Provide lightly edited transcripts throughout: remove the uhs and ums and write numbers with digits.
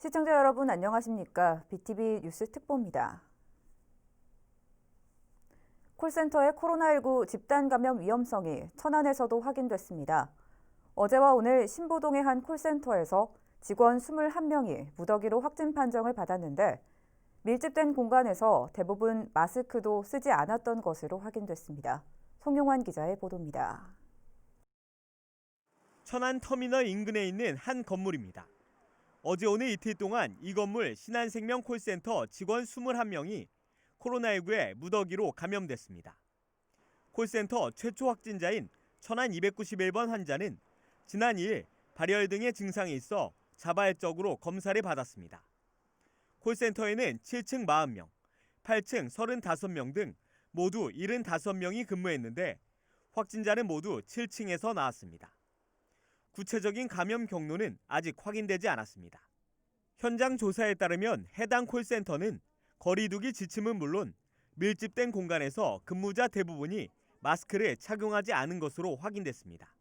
시청자 여러분 안녕하십니까? BTV 뉴스 특보입니다. 콜센터의 코로나19 집단 감염 위험성이 천안에서도 확인됐습니다. 어제와 오늘 신보동의 한 콜센터에서 직원 21명이 무더기로 확진 판정을 받았는데 밀집된 공간에서 대부분 마스크도 쓰지 않았던 것으로 확인됐습니다. 송용환 기자의 보도입니다. 천안 터미널 인근에 있는 한 건물입니다. 어제 오늘 이틀 동안 이 건물 신한생명 콜센터 직원 21명이 코로나19에 무더기로 감염됐습니다. 콜센터 최초 확진자인 천안 291번 환자는 지난 2일 발열 등의 증상이 있어 자발적으로 검사를 받았습니다. 콜센터에는 7층 40명, 8층 35명 등 모두 75명이 근무했는데 확진자는 모두 7층에서 나왔습니다. 구체적인 감염 경로는 아직 확인되지 않았습니다. 현장 조사에 따르면 해당 콜센터는 거리두기 지침은 물론 밀집된 공간에서 근무자 대부분이 마스크를 착용하지 않은 것으로 확인됐습니다.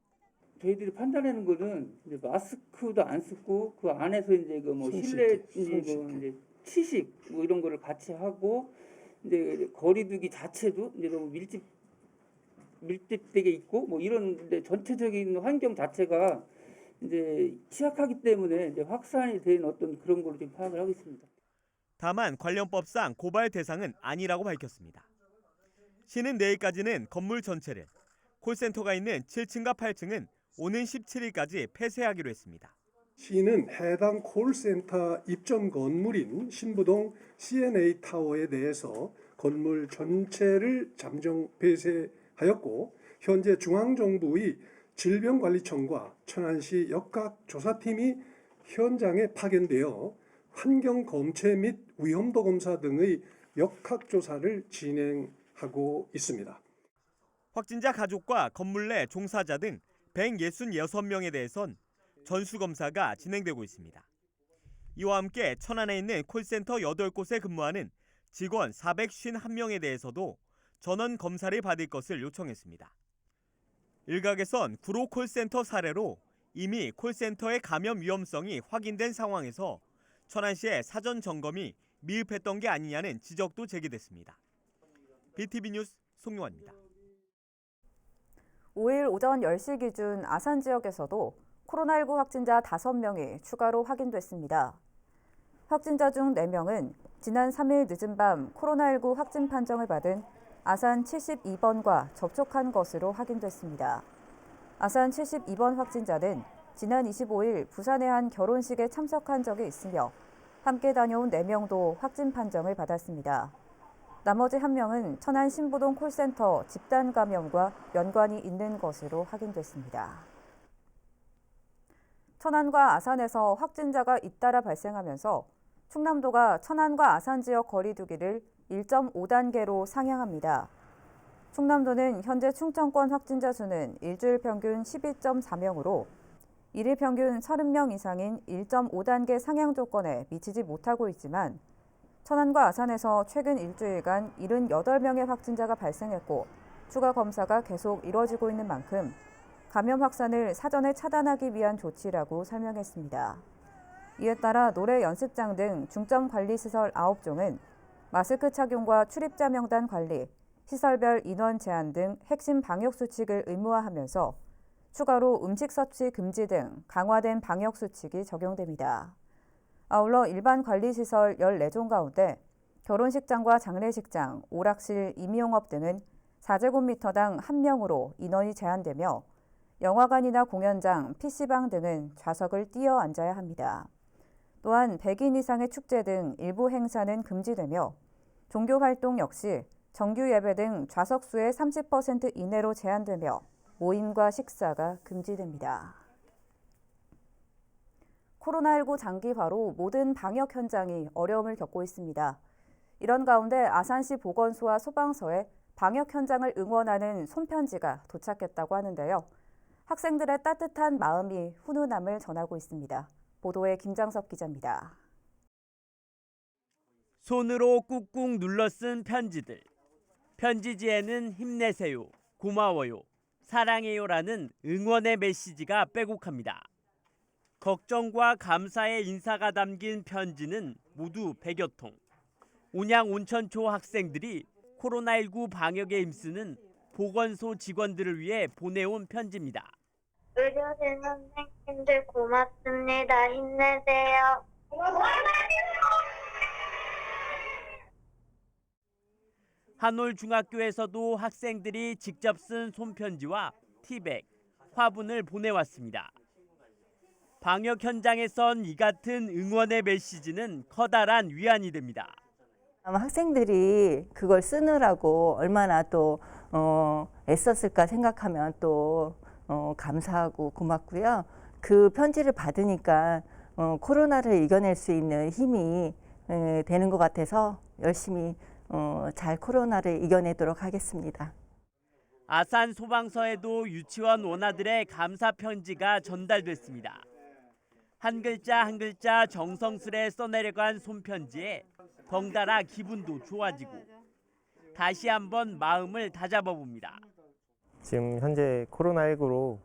저희들이 판단하는 거는 이제 마스크도 안 쓰고 그 안에서 이제 그 뭐 실내 이제 취식 뭐 이런 거를 같이 하고 이제 거리두기 자체도 이제 너무 밀집되게 있고 뭐 이런 전체적인 환경 자체가 이제 취약하기 때문에 이제 확산이 된 어떤 그런 걸로 지금 파악을 하고 있습니다. 다만 관련법상 고발 대상은 아니라고 밝혔습니다. 시는 내일까지는 건물 전체를, 콜센터가 있는 7층과 8층은 오는 17일까지 폐쇄하기로 했습니다. 시는 해당 콜센터 입점 건물인 신부동 CNA 타워에 대해서 건물 전체를 잠정 폐쇄하였고 현재 중앙정부의 질병관리청과 천안시 역학조사팀이 현장에 파견되어 환경검체 및 위험도 검사 등의 역학조사를 진행하고 있습니다. 확진자 가족과 건물 내 종사자 등 166명에 대해선 전수검사가 진행되고 있습니다. 이와 함께 천안에 있는 콜센터 8곳에 근무하는 직원 451명에 대해서도 전원 검사를 받을 것을 요청했습니다. 일각에선 구로 콜센터 사례로 이미 콜센터의 감염 위험성이 확인된 상황에서 천안시의 사전 점검이 미흡했던 게 아니냐는 지적도 제기됐습니다. BTV 뉴스 송용환입니다. 5일 오전 10시 기준 아산 지역에서도 코로나19 확진자 5명이 추가로 확인됐습니다. 확진자 중 4명은 지난 3일 늦은 밤 코로나19 확진 판정을 받은 아산 72번과 접촉한 것으로 확인됐습니다. 아산 72번 확진자는 지난 25일 부산의 한 결혼식에 참석한 적이 있으며 함께 다녀온 4명도 확진 판정을 받았습니다. 나머지 1명은 천안 신보동 콜센터 집단 감염과 연관이 있는 것으로 확인됐습니다. 천안과 아산에서 확진자가 잇따라 발생하면서 충남도가 천안과 아산 지역 거리두기를 1.5단계로 상향합니다. 충남도는 현재 충청권 확진자 수는 일주일 평균 12.4명으로 일일 평균 30명 이상인 1.5단계 상향 조건에 미치지 못하고 있지만 천안과 아산에서 최근 일주일간 78명의 확진자가 발생했고 추가 검사가 계속 이뤄지고 있는 만큼 감염 확산을 사전에 차단하기 위한 조치라고 설명했습니다. 이에 따라 노래 연습장 등 중점 관리 시설 9종은 마스크 착용과 출입자 명단 관리, 시설별 인원 제한 등 핵심 방역 수칙을 의무화하면서 추가로 음식 섭취 금지 등 강화된 방역 수칙이 적용됩니다. 아울러 일반 관리시설 14종 가운데 결혼식장과 장례식장, 오락실, 임용업 등은 4제곱미터당 1명으로 인원이 제한되며 영화관이나 공연장, PC방 등은 좌석을 띄어 앉아야 합니다. 또한 100인 이상의 축제 등 일부 행사는 금지되며 종교활동 역시 정규 예배 등 좌석 수의 30% 이내로 제한되며 모임과 식사가 금지됩니다. 코로나19 장기화로 모든 방역 현장이 어려움을 겪고 있습니다. 이런 가운데 아산시 보건소와 소방서에 방역 현장을 응원하는 손편지가 도착했다고 하는데요. 학생들의 따뜻한 마음이 훈훈함을 전하고 있습니다. 보도에 김장섭 기자입니다. 손으로 꾹꾹 눌러 쓴 편지들. 편지지에는 힘내세요, 고마워요, 사랑해요라는 응원의 메시지가 빼곡합니다. 걱정과 감사의 인사가 담긴 편지는 모두 100여 통. 온양 온천초 학생들이 코로나19 방역에 힘쓰는 보건소 직원들을 위해 보내온 편지입니다. 의료진 선생님들 고맙습니다. 힘내세요. 한올 중학교에서도 학생들이 직접 쓴 손편지와 티백, 화분을 보내왔습니다. 방역 현장에선 이 같은 응원의 메시지는 커다란 위안이 됩니다. 아마 학생들이 그걸 쓰느라고 얼마나 또 애썼을까 생각하면 또 감사하고 고맙고요. 그 편지를 받으니까 코로나를 이겨낼 수 있는 힘이 되는 것 같아서 열심히 잘 코로나를 이겨내도록 하겠습니다. 아산 소방서에도 유치원 원아들의 감사 편지가 전달됐습니다. 한 글자 한 글자 정성스레 써내려간 손편지에 덩달아 기분도 좋아지고 다시 한번 마음을 다잡아 봅니다. 지금 현재 코로나19로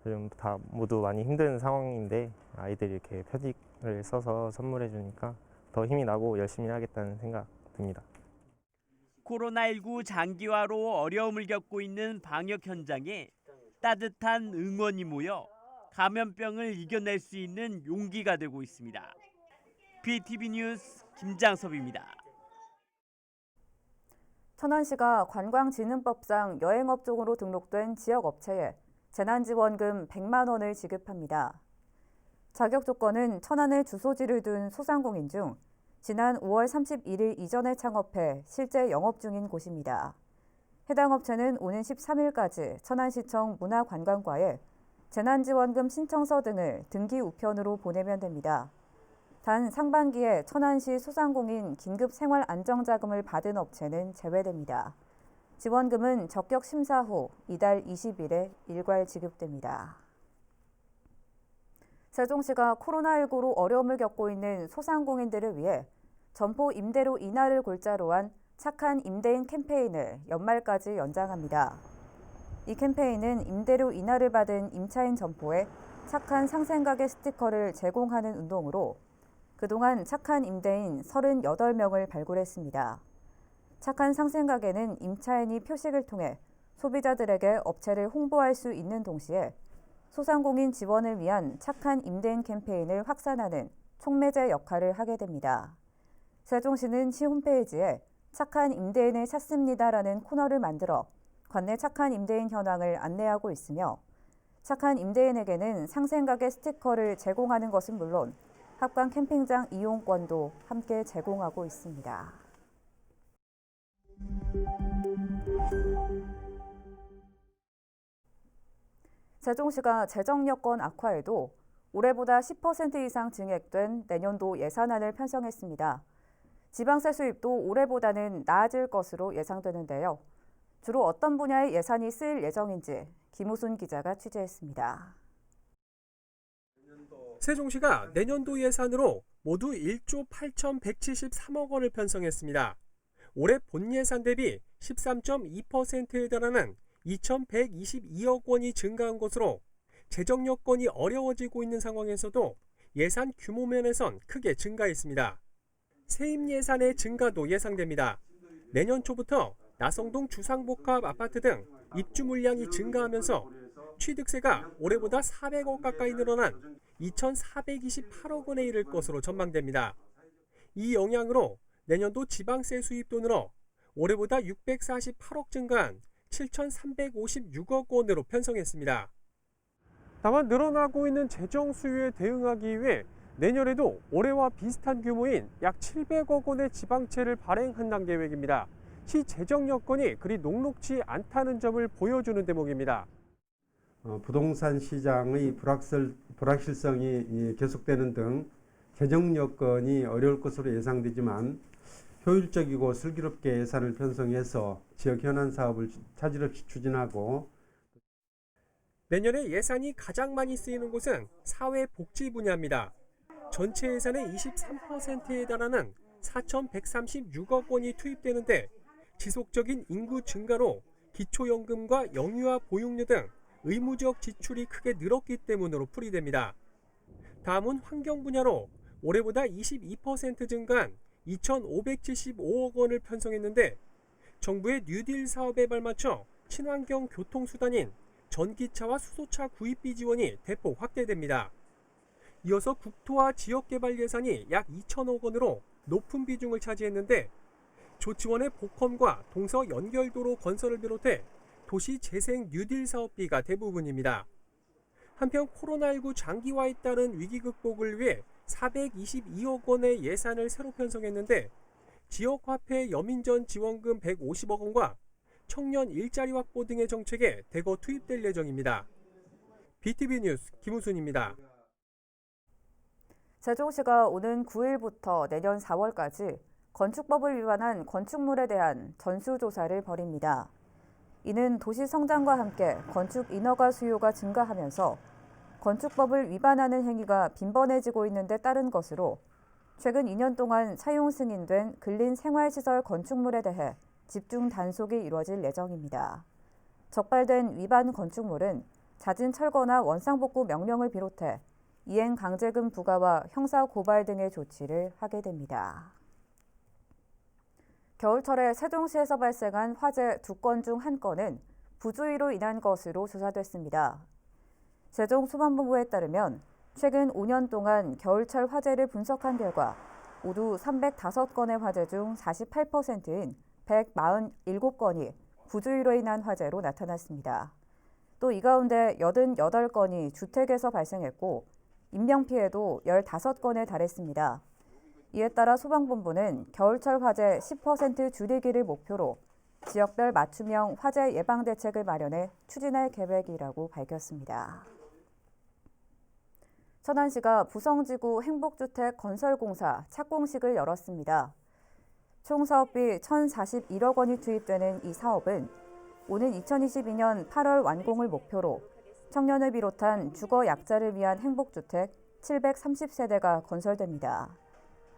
좀 다 모두 많이 힘든 상황인데 아이들이 이렇게 편지를 써서 선물해 주니까 더 힘이 나고 열심히 하겠다는 생각 듭니다. 코로나19 장기화로 어려움을 겪고 있는 방역 현장에 따뜻한 응원이 모여 감염병을 이겨낼 수 있는 용기가 되고 있습니다. BTV 뉴스 김장섭입니다. 천안시가 관광진흥법상 여행업종으로 등록된 지역업체에 재난지원금 100만 원을 지급합니다. 자격 조건은 천안에 주소지를 둔 소상공인 중 지난 5월 31일 이전에 창업해 실제 영업 중인 곳입니다. 해당 업체는 오는 13일까지 천안시청 문화관광과에 재난지원금 신청서 등을 등기 우편으로 보내면 됩니다. 단 상반기에 천안시 소상공인 긴급생활안정자금을 받은 업체는 제외됩니다. 지원금은 적격 심사 후 이달 20일에 일괄 지급됩니다. 세종시가 코로나19로 어려움을 겪고 있는 소상공인들을 위해 점포 임대료 인하를 골자로 한 착한 임대인 캠페인을 연말까지 연장합니다. 이 캠페인은 임대료 인하를 받은 임차인 점포에 착한 상생가게 스티커를 제공하는 운동으로 그동안 착한 임대인 38명을 발굴했습니다. 착한 상생가게는 임차인이 표식을 통해 소비자들에게 업체를 홍보할 수 있는 동시에 소상공인 지원을 위한 착한 임대인 캠페인을 확산하는 촉매제 역할을 하게 됩니다. 세종시는 시 홈페이지에 착한 임대인을 찾습니다라는 코너를 만들어 관내 착한 임대인 현황을 안내하고 있으며 착한 임대인에게는 상생가게 스티커를 제공하는 것은 물론 합관 캠핑장 이용권도 함께 제공하고 있습니다. 세종시가 재정 여건 악화에도 올해보다 10% 이상 증액된 내년도 예산안을 편성했습니다. 지방세 수입도 올해보다는 나아질 것으로 예상되는데요. 주로 어떤 분야의 예산이 쓰일 예정인지 김우순 기자가 취재했습니다. 세종시가 내년도 예산으로 모두 1조 8,173억 원을 편성했습니다. 올해 본 예산 대비 13.2%에 달하는 2,122억 원이 증가한 것으로 재정 여건이 어려워지고 있는 상황에서도 예산 규모 면에선 크게 증가했습니다. 세입 예산의 증가도 예상됩니다. 내년 초부터 나성동 주상복합 아파트 등 입주 물량이 증가하면서 취득세가 올해보다 400억 가까이 늘어난 2,428억 원에 이를 것으로 전망됩니다. 이 영향으로 내년도 지방세 수입도 늘어 올해보다 648억 증가한 7,356억 원으로 편성했습니다. 다만 늘어나고 있는 재정 수요에 대응하기 위해 내년에도 올해와 비슷한 규모인 약 700억 원의 지방채를 발행한다는 계획입니다. 시 재정 여건이 그리 녹록지 않다는 점을 보여주는 대목입니다. 부동산 시장의 불확실성이 계속되는 등 재정 여건이 어려울 것으로 예상되지만 효율적이고 슬기롭게 예산을 편성해서 지역 현안 사업을 차질 없이 추진하고 내년에 예산이 가장 많이 쓰이는 곳은 사회복지 분야입니다. 전체 예산의 23%에 달하는 4,136억 원이 투입되는데 지속적인 인구 증가로 기초연금과 영유아 보육료 등 의무적 지출이 크게 늘었기 때문으로 풀이됩니다. 다음은 환경 분야로 올해보다 22% 증가한 2,575억 원을 편성했는데 정부의 뉴딜 사업에 발맞춰 친환경 교통수단인 전기차와 수소차 구입비 지원이 대폭 확대됩니다. 이어서 국토와 지역개발 예산이 약 2천억 원으로 높은 비중을 차지했는데 조치원의 복험과 동서 연결도로 건설을 비롯해 도시 재생 뉴딜 사업비가 대부분입니다. 한편 코로나19 장기화에 따른 위기 극복을 위해 422억 원의 예산을 새로 편성했는데 지역화폐 여민전 지원금 150억 원과 청년 일자리 확보 등의 정책에 대거 투입될 예정입니다. BTV 뉴스 김우순입니다. 세종시가 오는 9일부터 내년 4월까지 건축법을 위반한 건축물에 대한 전수조사를 벌입니다. 이는 도시 성장과 함께 건축 인허가 수요가 증가하면서 건축법을 위반하는 행위가 빈번해지고 있는 데 따른 것으로 최근 2년 동안 사용 승인된 근린생활시설 건축물에 대해 집중 단속이 이루어질 예정입니다. 적발된 위반 건축물은 잦은 철거나 원상복구 명령을 비롯해 이행 강제금 부과와 형사 고발 등의 조치를 하게 됩니다. 겨울철에 세종시에서 발생한 화재 2건 중 1건은 부주의로 인한 것으로 조사됐습니다. 세종소방본부에 따르면 최근 5년 동안 겨울철 화재를 분석한 결과 모두 305건의 화재 중 48%인 147건이 부주의로 인한 화재로 나타났습니다. 또 이 가운데 88건이 주택에서 발생했고 인명피해도 15건에 달했습니다. 이에 따라 소방본부는 겨울철 화재 10% 줄이기를 목표로 지역별 맞춤형 화재 예방 대책을 마련해 추진할 계획이라고 밝혔습니다. 천안시가 부성지구 행복주택 건설공사 착공식을 열었습니다. 총 사업비 1,041억 원이 투입되는 이 사업은 오는 2022년 8월 완공을 목표로 청년을 비롯한 주거 약자를 위한 행복주택 730세대가 건설됩니다.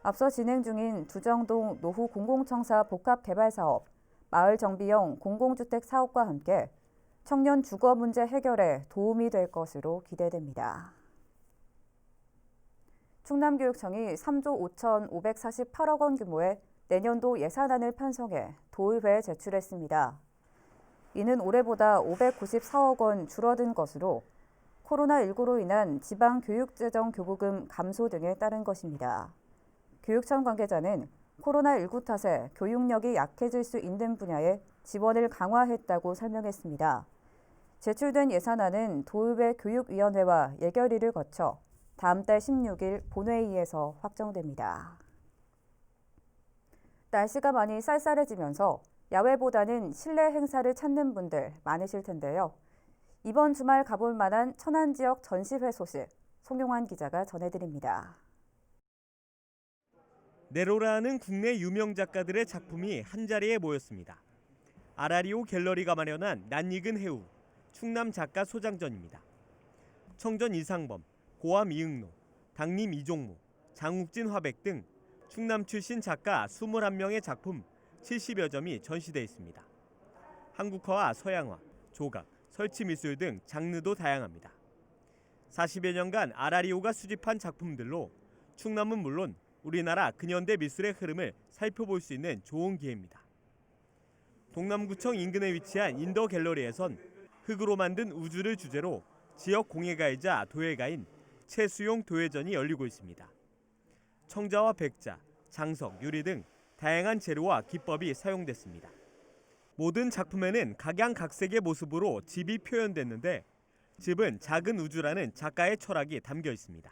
앞서 진행 중인 두정동 노후 공공청사 복합개발사업, 마을 정비용 공공주택 사업과 함께 청년 주거 문제 해결에 도움이 될 것으로 기대됩니다. 충남교육청이 3조 5,548억 원 규모의 내년도 예산안을 편성해 도의회에 제출했습니다. 이는 올해보다 594억 원 줄어든 것으로 코로나19로 인한 지방교육재정 교부금 감소 등에 따른 것입니다. 교육청 관계자는 코로나19 탓에 교육력이 약해질 수 있는 분야에 지원을 강화했다고 설명했습니다. 제출된 예산안은 도의회 교육위원회와 예결위를 거쳐 다음 달 16일 본회의에서 확정됩니다. 날씨가 많이 쌀쌀해지면서 야외보다는 실내 행사를 찾는 분들 많으실 텐데요. 이번 주말 가볼 만한 천안 지역 전시회 소식 송용환 기자가 전해드립니다. 네로라는 국내 유명 작가들의 작품이 한자리에 모였습니다. 아라리오 갤러리가 마련한 낯익은 해우, 충남 작가 소장전입니다. 청전 이상범, 고암 이응노, 당림 이종무, 장욱진 화백 등 충남 출신 작가 21명의 작품 70여 점이 전시돼 있습니다. 한국화와 서양화, 조각, 설치미술 등 장르도 다양합니다. 40여 년간 아라리오가 수집한 작품들로 충남은 물론 우리나라 근현대 미술의 흐름을 살펴볼 수 있는 좋은 기회입니다. 동남구청 인근에 위치한 인더 갤러리에선 흙으로 만든 우주를 주제로 지역 공예가이자 도예가인 최수용 도예전이 열리고 있습니다. 청자와 백자, 장석, 유리 등 다양한 재료와 기법이 사용됐습니다. 모든 작품에는 각양각색의 모습으로 집이 표현됐는데 집은 작은 우주라는 작가의 철학이 담겨 있습니다.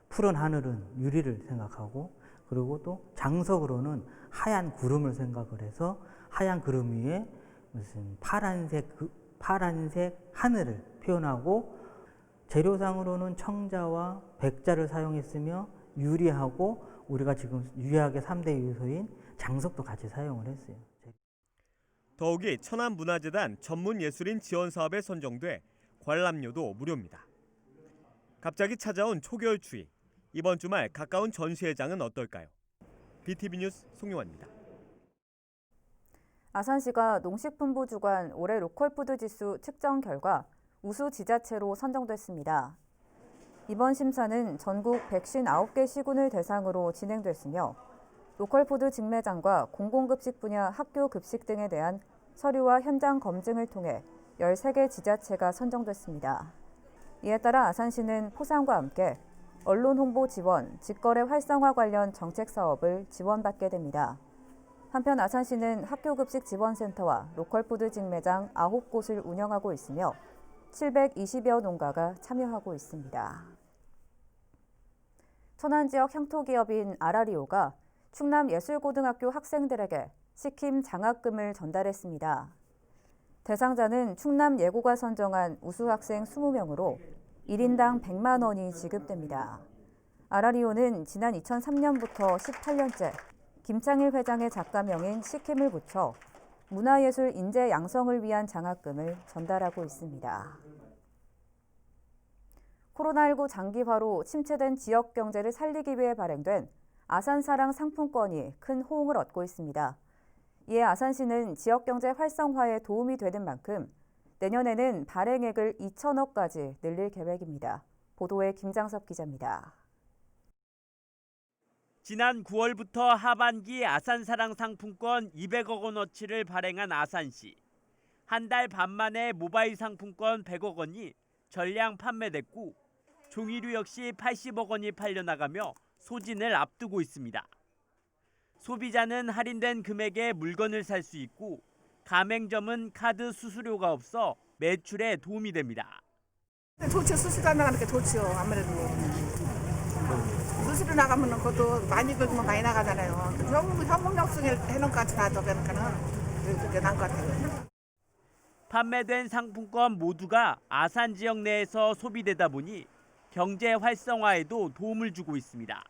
푸른 하늘은 유리를 생각하고 그리고 또 장석으로는 하얀 구름을 생각을 해서 하얀 구름 위에 무슨 파란색 하늘을 표현하고 재료상으로는 청자와 백자를 사용했으며 유리하고 우리가 지금 유리학의 3대 요소인 장석도 같이 사용을 했어요. 더욱이 천안문화재단 전문예술인 지원 사업에 선정돼 관람료도 무료입니다. 갑자기 찾아온 초겨울 추위. 이번 주말 가까운 전시회장은 어떨까요? BTV 뉴스 송용환입니다. 아산시가 농식품부 주관 올해 로컬푸드 지수 측정 결과 우수 지자체로 선정됐습니다. 이번 심사는 전국 159개 시군을 대상으로 진행됐으며 로컬푸드 직매장과 공공급식 분야 학교 급식 등에 대한 서류와 현장 검증을 통해 13개 지자체가 선정됐습니다. 이에 따라 아산시는 포상과 함께 언론 홍보 지원, 직거래 활성화 관련 정책 사업을 지원받게 됩니다. 한편 아산시는 학교급식 지원센터와 로컬푸드 직매장 9곳을 운영하고 있으며 720여 농가가 참여하고 있습니다. 천안 지역 향토기업인 아라리오가 충남예술고등학교 학생들에게 식힘 장학금을 전달했습니다. 대상자는 충남예고가 선정한 우수학생 20명으로 1인당 100만 원이 지급됩니다. 아라리오는 지난 2003년부터 18년째 김창일 회장의 작가명인 식힘을 붙여 문화예술 인재 양성을 위한 장학금을 전달하고 있습니다. 코로나19 장기화로 침체된 지역 경제를 살리기 위해 발행된 아산사랑 상품권이 큰 호응을 얻고 있습니다. 이에 아산시는 지역 경제 활성화에 도움이 되는 만큼 내년에는 발행액을 2천억까지 늘릴 계획입니다. 보도에 김장섭 기자입니다. 지난 9월부터 하반기 아산사랑 상품권 200억 원어치를 발행한 아산시. 한 달 반 만에 모바일 상품권 100억 원이 전량 판매됐고 종이류 역시 80억 원이 팔려나가며 소진을 앞두고 있습니다. 소비자는 할인된 금액에 물건을 살 수 있고 가맹점은 카드 수수료가 없어 매출에 도움이 됩니다. 좋죠. 수수료 안 나가니까 좋죠. 아무래도. 수수료 나가면 그것도 많이 긁으면 많이 나가잖아요. 현금 영수증 해놓은 것 같이 놔둬 그러니까는 그게 나은 것 같아요. 판매된 상품권 모두가 아산 지역 내에서 소비되다 보니 경제 활성화에도 도움을 주고 있습니다.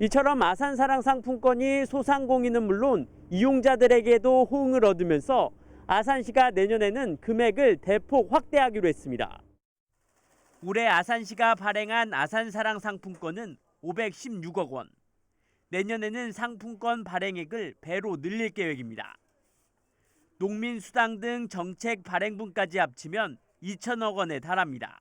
이처럼 아산사랑 상품권이 소상공인은 물론 이용자들에게도 호응을 얻으면서 아산시가 내년에는 금액을 대폭 확대하기로 했습니다. 올해 아산시가 발행한 아산사랑 상품권은 516억 원. 내년에는 상품권 발행액을 배로 늘릴 계획입니다. 농민수당 등 정책 발행분까지 합치면 2천억 원에 달합니다.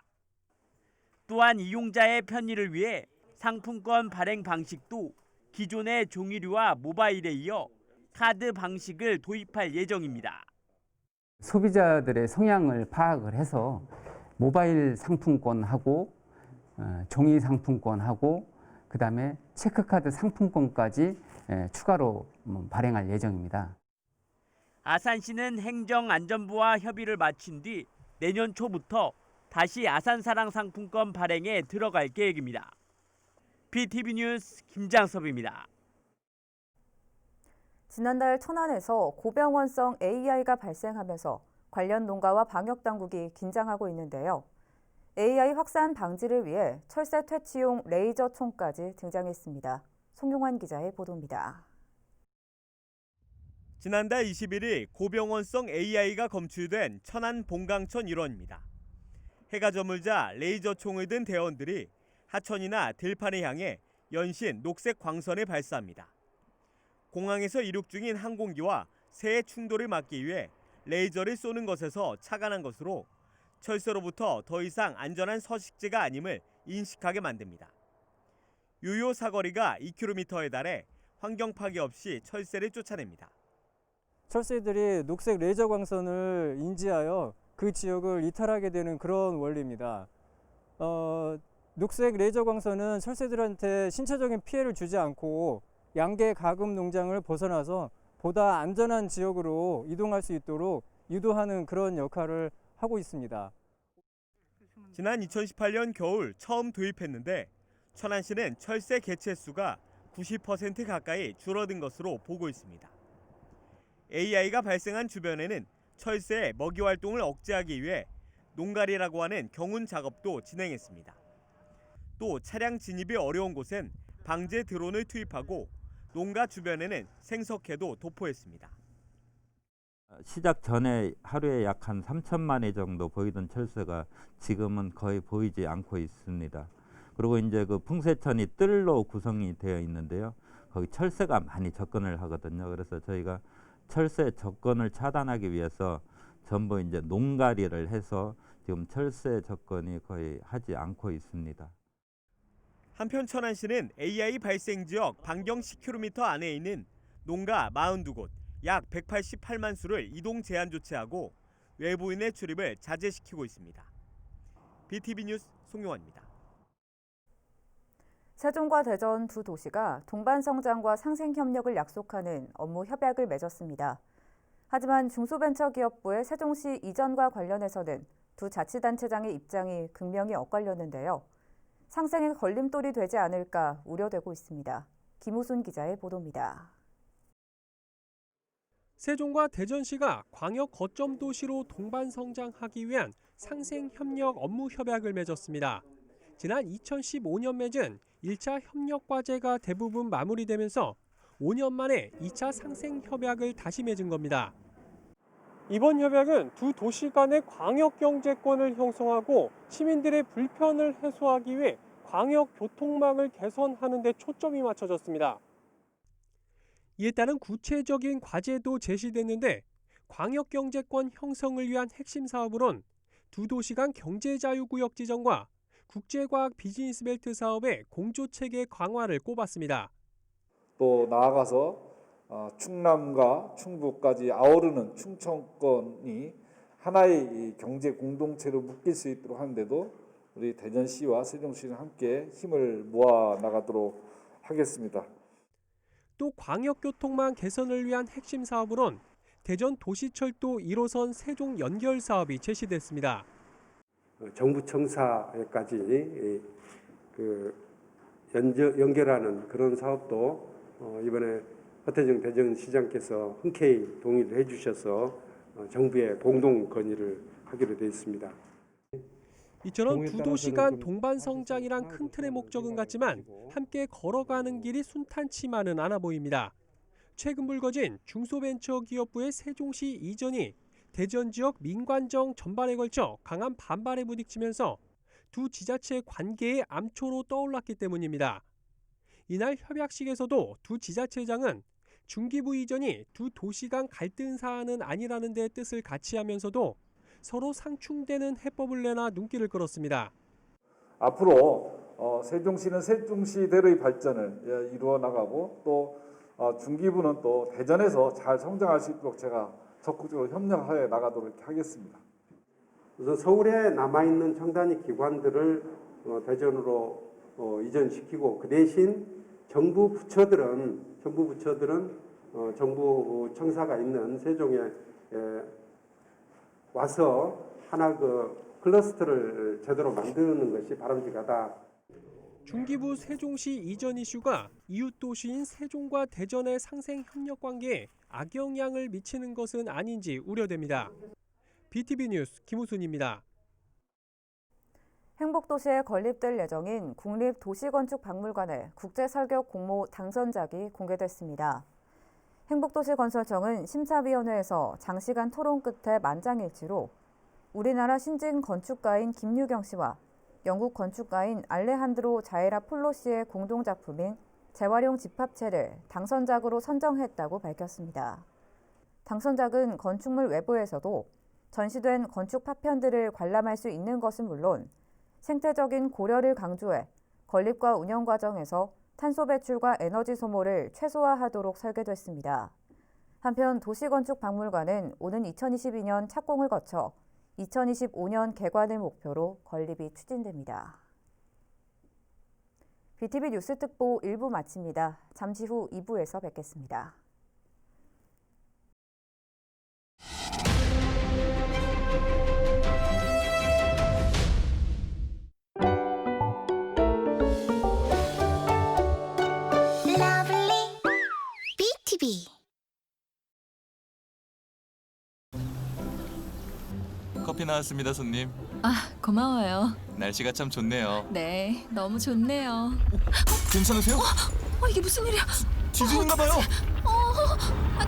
또한 이용자의 편의를 위해 상품권 발행 방식도 기존의 종이류와 모바일에 이어 카드 방식을 도입할 예정입니다. 소비자들의 성향을 파악을 해서 모바일 상품권하고 종이 상품권하고 그다음에 체크카드 상품권까지 추가로 발행할 예정입니다. 아산시는 행정안전부와 협의를 마친 뒤 내년 초부터 다시 아산사랑 상품권 발행에 들어갈 계획입니다. BTV 뉴스 김장섭입니다. 지난달 천안에서 고병원성 AI가 발생하면서 관련 농가와 방역당국이 긴장하고 있는데요. AI 확산 방지를 위해 철새 퇴치용 레이저 총까지 등장했습니다. 송용환 기자의 보도입니다. 지난달 21일 고병원성 AI가 검출된 천안 봉강천 일원입니다. 해가 저물자 레이저 총을 든 대원들이 하천이나 들판을 향해 연신 녹색 광선을 발사합니다. 공항에서 이륙 중인 항공기와 새의 충돌을 막기 위해 레이저를 쏘는 것에서 착안한 것으로 철새로부터 더 이상 안전한 서식지가 아님을 인식하게 만듭니다. 유효 사거리가 2km에 달해 환경 파괴 없이 철새를 쫓아냅니다. 철새들이 녹색 레이저 광선을 인지하여 그 지역을 이탈하게 되는 그런 원리입니다. 녹색 레이저 광선은 철새들한테 신체적인 피해를 주지 않고 양계 가금 농장을 벗어나서 보다 안전한 지역으로 이동할 수 있도록 유도하는 그런 역할을 하고 있습니다. 지난 2018년 겨울 처음 도입했는데 천안시는 철새 개체 수가 90% 가까이 줄어든 것으로 보고 있습니다. AI가 발생한 주변에는 철새의 먹이 활동을 억제하기 위해 농갈이라고 하는 경운 작업도 진행했습니다. 또 차량 진입이 어려운 곳엔 방제 드론을 투입하고 농가 주변에는 생석회도 도포했습니다. 시작 전에 하루에 약 한 3천마리 정도 보이던 철새가 지금은 거의 보이지 않고 있습니다. 그리고 이제 그 풍세천이 뜰로 구성이 되어 있는데요. 거기 철새가 많이 접근을 하거든요. 그래서 저희가 철새 접근을 차단하기 위해서 전부 이제 농가리를 해서 지금 철새 접근이 거의 하지 않고 있습니다. 한편 천안시는 AI 발생 지역 반경 10km 안에 있는 농가 42곳, 약 188만 수를 이동 제한 조치하고 외부인의 출입을 자제시키고 있습니다. BTV 뉴스 송용환입니다. 세종과 대전 두 도시가 동반 성장과 상생 협력을 약속하는 업무 협약을 맺었습니다. 하지만 중소벤처기업부의 세종시 이전과 관련해서는 두 자치단체장의 입장이 극명히 엇갈렸는데요. 상생의 걸림돌이 되지 않을까 우려되고 있습니다. 김우순 기자의 보도입니다. 세종과 대전시가 광역 거점 도시로 동반 성장하기 위한 상생 협력 업무 협약을 맺었습니다. 지난 2015년 맺은 1차 협력 과제가 대부분 마무리되면서 5년 만에 2차 상생 협약을 다시 맺은 겁니다. 이번 협약은 두 도시 간의 광역 경제권을 형성하고 시민들의 불편을 해소하기 위해 광역 교통망을 개선하는 데 초점이 맞춰졌습니다. 이에 따른 구체적인 과제도 제시됐는데 광역 경제권 형성을 위한 핵심 사업으론 두 도시 간 경제자유구역 지정과 국제과학 비즈니스벨트 사업의 공조체계 강화를 꼽았습니다. 또 나아가서 충남과 충북까지 아우르는 충청권이 하나의 경제 공동체로 묶일 수 있도록 하는데도 우리 대전시와 세종시는 함께 힘을 모아 나가도록 하겠습니다. 또 광역교통망 개선을 위한 핵심 사업으론 대전 도시철도 1호선 세종 연결 사업이 제시됐습니다. 정부 청사에까지 연결하는 그런 사업도 이번에 허태정 대전시장께서 흔쾌히 동의를 해주셔서 정부의 공동 건의를 하기로 되어 있습니다. 이처럼 두 도시 간 동반 성장이란 큰 틀의 목적은 같지만 함께 걸어가는 길이 순탄치만은 않아 보입니다. 최근 불거진 중소벤처기업부의 세종시 이전이 대전 지역 민관정 전반에 걸쳐 강한 반발에 부딪히면서 두 지자체의 관계의 암초로 떠올랐기 때문입니다. 이날 협약식에서도 두 지자체장은 중기부 이전이 두 도시 간 갈등 사안은 아니라는 데 뜻을 같이 하면서도 서로 상충되는 해법을 내나 눈길을 끌었습니다. 앞으로 세종시는 세종시대로의 발전을 이루어 나가고 또 중기부는 또 대전에서 잘 성장할 수 있도록 제가 적극적으로 협력해 나가도록 하겠습니다. 그래서 서울에 남아있는 청단위 기관들을 대전으로 이전시키고 그 대신 정부 부처들은 정부 청사가 있는 세종에 와서 하나 클러스터를 제대로 만드는 것이 바람직하다. 중기부 세종시 이전 이슈가 이웃 도시인 세종과 대전의 상생 협력 관계에 악영향을 미치는 것은 아닌지 우려됩니다. BTV 뉴스 김우순입니다. 행복도시에 건립될 예정인 국립도시건축박물관의 국제설계 공모 당선작이 공개됐습니다. 행복도시건설청은 심사위원회에서 장시간 토론 끝에 만장일치로 우리나라 신진 건축가인 김유경 씨와 영국 건축가인 알레한드로 자에라 폴로 씨의 공동작품인 재활용 집합체를 당선작으로 선정했다고 밝혔습니다. 당선작은 건축물 외부에서도 전시된 건축 파편들을 관람할 수 있는 것은 물론 생태적인 고려를 강조해 건립과 운영 과정에서 탄소 배출과 에너지 소모를 최소화하도록 설계됐습니다. 한편 도시건축박물관은 오는 2022년 착공을 거쳐 2025년 개관을 목표로 건립이 추진됩니다. BTV 뉴스 특보 1부 마칩니다. 잠시 후 2부에서 뵙겠습니다. 커피 나왔습니다, 손님. 아, 고마워요. 날씨가 참 좋네요. 네, 너무 좋네요. 괜찮으세요? 이게 무슨 일이야? 지진인가 봐요.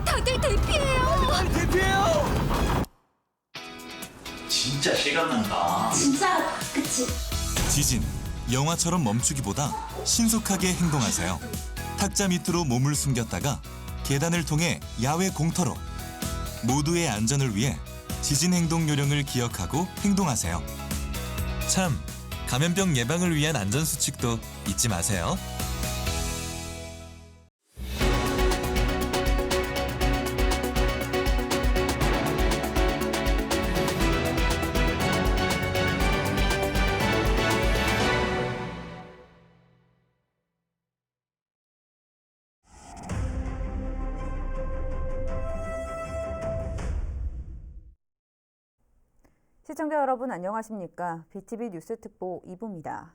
다들 대피해요. 빨리 대피해요. 진짜 실감난다. 진짜, 그치? 지진, 영화처럼 멈추기보다 신속하게 행동하세요. 탁자 밑으로 몸을 숨겼다가 계단을 통해 야외 공터로 모두의 안전을 위해 지진 행동 요령을 기억하고 행동하세요. 참, 감염병 예방을 위한 안전수칙도 잊지 마세요. 시청자 여러분 안녕하십니까? BTV 뉴스 특보 2부입니다.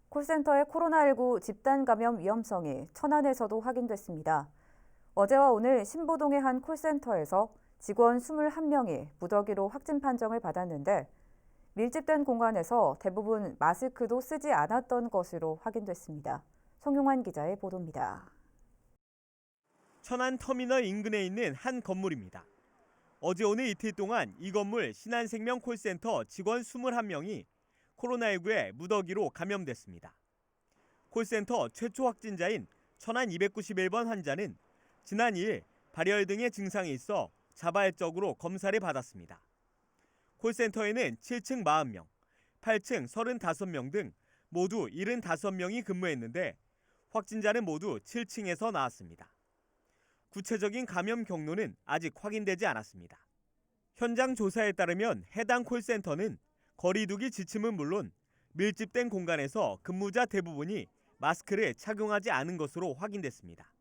콜센터의 코로나19 집단 감염 위험성이 천안에서도 확인됐습니다. 어제와 오늘 신보동의 한 콜센터에서 직원 21명이 무더기로 확진 판정을 받았는데 밀집된 공간에서 대부분 마스크도 쓰지 않았던 것으로 확인됐습니다. 송용환 기자의 보도입니다. 천안 터미널 인근에 있는 한 건물입니다. 어제 오늘 이틀 동안 이 건물 신한생명 콜센터 직원 21명이 코로나19에 무더기로 감염됐습니다. 콜센터 최초 확진자인 천안 291번 환자는 지난 2일 발열 등의 증상이 있어 자발적으로 검사를 받았습니다. 콜센터에는 7층 40명, 8층 35명 등 모두 75명이 근무했는데 확진자는 모두 7층에서 나왔습니다. 구체적인 감염 경로는 아직 확인되지 않았습니다. 현장 조사에 따르면 해당 콜센터는 거리두기 지침은 물론 밀집된 공간에서 근무자 대부분이 마스크를 착용하지 않은 것으로 확인됐습니다.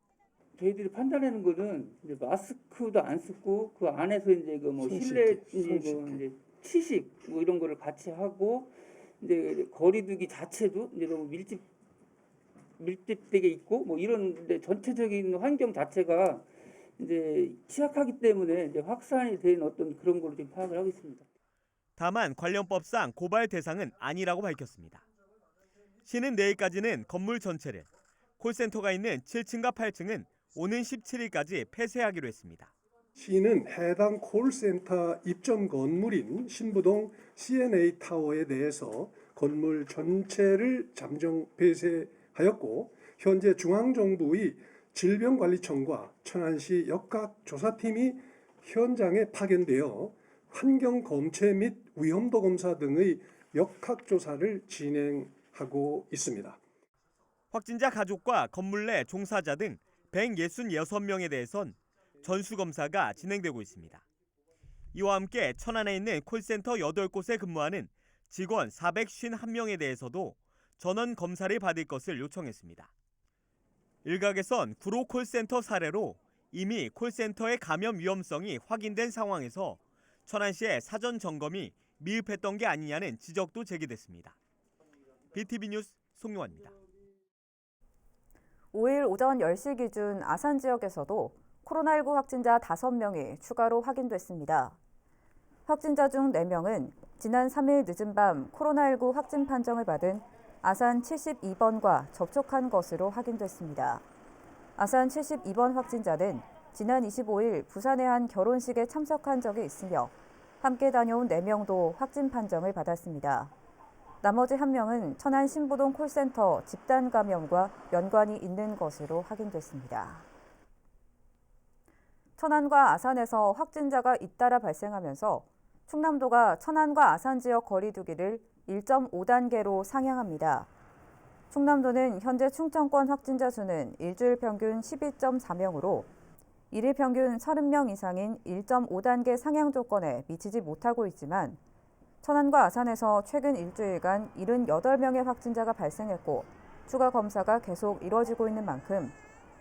저희들이 판단하는 거는 이제 마스크도 안 쓰고 그 안에서 이제 그 뭐 실내 이제 취식 뭐 이런 거를 같이 하고 이제 거리두기 자체도 이제 너무 밀집되게 있고 뭐 이런 전체적인 환경 자체가 이제 취약하기 때문에 이제 확산이 된 어떤 그런 걸로 좀 파악을 하고 있습니다. 다만 관련법상 고발 대상은 아니라고 밝혔습니다. 시는 내일까지는 건물 전체를, 콜센터가 있는 7층과 8층은 오는 17일까지 폐쇄하기로 했습니다. 시는 해당 콜센터 입점 건물인 신부동 CNA 타워에 대해서 건물 전체를 잠정 폐쇄하였고 현재 중앙정부의 질병관리청과 천안시 역학조사팀이 현장에 파견되어 환경검체 및 위험도 검사 등의 역학조사를 진행하고 있습니다. 확진자 가족과 건물 내 종사자 등 166명에 대해선 전수검사가 진행되고 있습니다. 이와 함께 천안에 있는 콜센터 8곳에 근무하는 직원 451명에 대해서도 전원 검사를 받을 것을 요청했습니다. 일각에선 구로 콜센터 사례로 이미 콜센터의 감염 위험성이 확인된 상황에서 천안시의 사전 점검이 미흡했던 게 아니냐는 지적도 제기됐습니다. BTV 뉴스 송용환입니다. 5일 오전 10시 기준 아산 지역에서도 코로나19 확진자 5명이 추가로 확인됐습니다. 확진자 중 4명은 지난 3일 늦은 밤 코로나19 확진 판정을 받은 아산 72번과 접촉한 것으로 확인됐습니다. 아산 72번 확진자는 지난 25일 부산의 한 결혼식에 참석한 적이 있으며 함께 다녀온 4명도 확진 판정을 받았습니다. 나머지 1명은 천안 신보동 콜센터 집단 감염과 연관이 있는 것으로 확인됐습니다. 천안과 아산에서 확진자가 잇따라 발생하면서 충남도가 천안과 아산 지역 거리두기를 1.5단계로 상향합니다. 충남도는 현재 충청권 확진자 수는 일주일 평균 12.4명으로 일일 평균 30명 이상인 1.5단계 상향 조건에 미치지 못하고 있지만 천안과 아산에서 최근 일주일간 78명의 확진자가 발생했고 추가 검사가 계속 이뤄지고 있는 만큼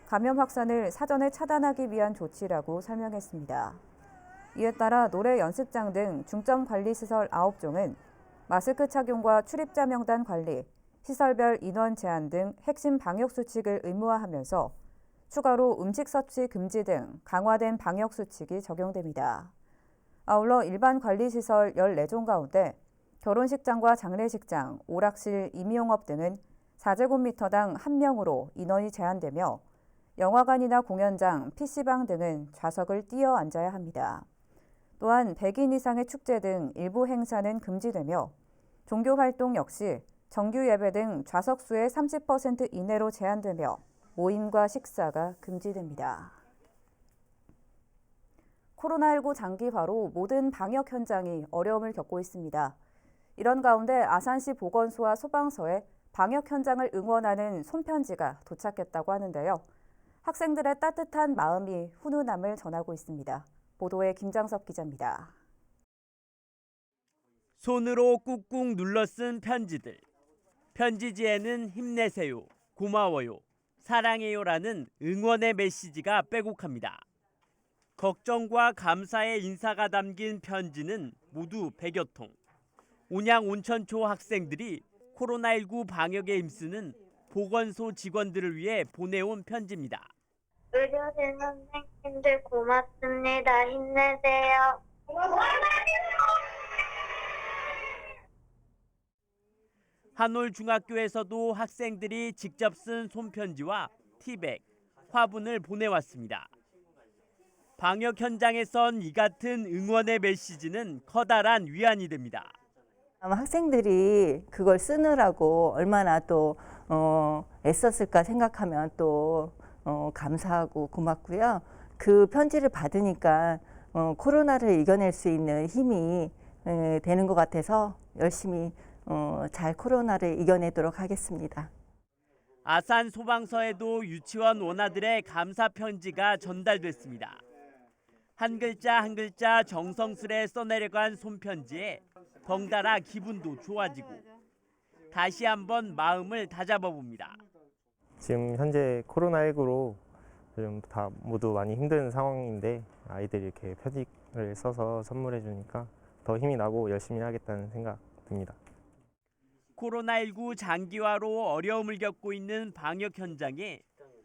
감염 확산을 사전에 차단하기 위한 조치라고 설명했습니다. 이에 따라 노래 연습장 등 중점 관리 시설 9종은 마스크 착용과 출입자 명단 관리, 시설별 인원 제한 등 핵심 방역 수칙을 의무화하면서 추가로 음식 섭취 금지 등 강화된 방역 수칙이 적용됩니다. 아울러 일반 관리시설 14종 가운데 결혼식장과 장례식장, 오락실, 임용업 등은 4제곱미터당 1명으로 인원이 제한되며 영화관이나 공연장, PC방 등은 좌석을 띄어 앉아야 합니다. 또한 100인 이상의 축제 등 일부 행사는 금지되며 종교활동 역시 정규 예배 등 좌석 수의 30% 이내로 제한되며 모임과 식사가 금지됩니다. 코로나19 장기화로 모든 방역 현장이 어려움을 겪고 있습니다. 이런 가운데 아산시 보건소와 소방서에 방역 현장을 응원하는 손편지가 도착했다고 하는데요. 학생들의 따뜻한 마음이 훈훈함을 전하고 있습니다. 보도에 김장섭 기자입니다. 손으로 꾹꾹 눌러 쓴 편지들. 편지지에는 힘내세요, 고마워요, 사랑해요라는 응원의 메시지가 빼곡합니다. 걱정과 감사의 인사가 담긴 편지는 모두 100여 통. 온양 온천초 학생들이 코로나19 방역에 힘쓰는 보건소 직원들을 위해 보내온 편지입니다. 의료진 선생님들 고맙습니다. 힘내세요. 한올중학교에서도 학생들이 직접 쓴 손편지와 티백, 화분을 보내왔습니다. 방역 현장에선 이 같은 응원의 메시지는 커다란 위안이 됩니다. 학생들이 그걸 쓰느라고 얼마나 또 애썼을까 생각하면 또 감사하고 고맙고요. 그 편지를 받으니까 코로나를 이겨낼 수 있는 힘이 되는 것 같아서 열심히 잘 코로나를 이겨내도록 하겠습니다. 아산 소방서에도 유치원 원아들의 감사 편지가 전달됐습니다. 한 글자 한 글자 정성스레 써내려간 손편지에 덩달아 기분도 좋아지고 다시 한번 마음을 다잡아 봅니다. 지금 현재 코로나19로 좀 다 모두 많이 힘든 상황인데 아이들이 이렇게 편지를 써서 선물해 주니까 더 힘이 나고 열심히 하겠다는 생각 듭니다. 코로나19 장기화로 어려움을 겪고 있는 방역 현장에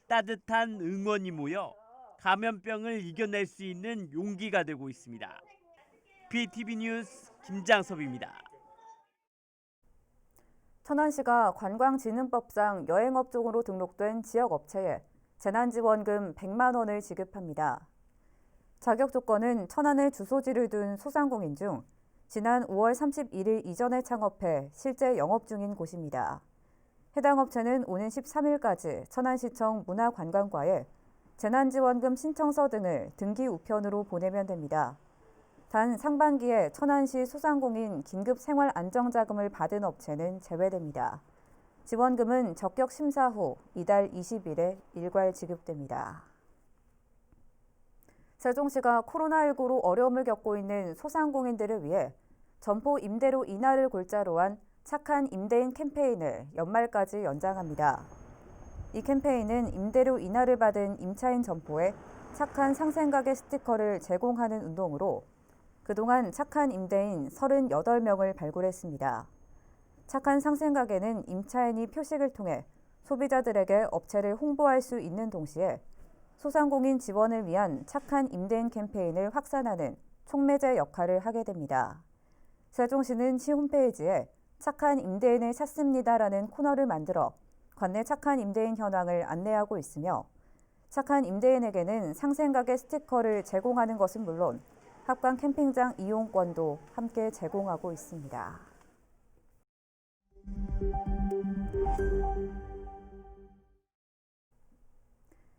따뜻한 응원이 모여 감염병을 이겨낼 수 있는 용기가 되고 있습니다. BTV 뉴스 김장섭입니다. 천안시가 관광진흥법상 여행업종으로 등록된 지역업체에 재난지원금 100만 원을 지급합니다. 자격 조건은 천안에 주소지를 둔 소상공인 중 지난 5월 31일 이전에 창업해 실제 영업 중인 곳입니다. 해당 업체는 오는 13일까지 천안시청 문화관광과에 재난지원금 신청서 등을 등기 우편으로 보내면 됩니다. 단 상반기에 천안시 소상공인 긴급생활안정자금을 받은 업체는 제외됩니다. 지원금은 적격 심사 후 이달 20일에 일괄 지급됩니다. 세종시가 코로나19로 어려움을 겪고 있는 소상공인들을 위해 점포 임대료 인하를 골자로 한 착한 임대인 캠페인을 연말까지 연장합니다. 이 캠페인은 임대료 인하를 받은 임차인 점포에 착한 상생가게 스티커를 제공하는 운동으로 그동안 착한 임대인 38명을 발굴했습니다. 착한 상생가게는 임차인이 표식을 통해 소비자들에게 업체를 홍보할 수 있는 동시에 소상공인 지원을 위한 착한 임대인 캠페인을 확산하는 촉매제 역할을 하게 됩니다. 세종시는 시 홈페이지에 착한 임대인을 찾습니다라는 코너를 만들어 관내 착한 임대인 현황을 안내하고 있으며 착한 임대인에게는 상생가게 스티커를 제공하는 것은 물론 합관 캠핑장 이용권도 함께 제공하고 있습니다.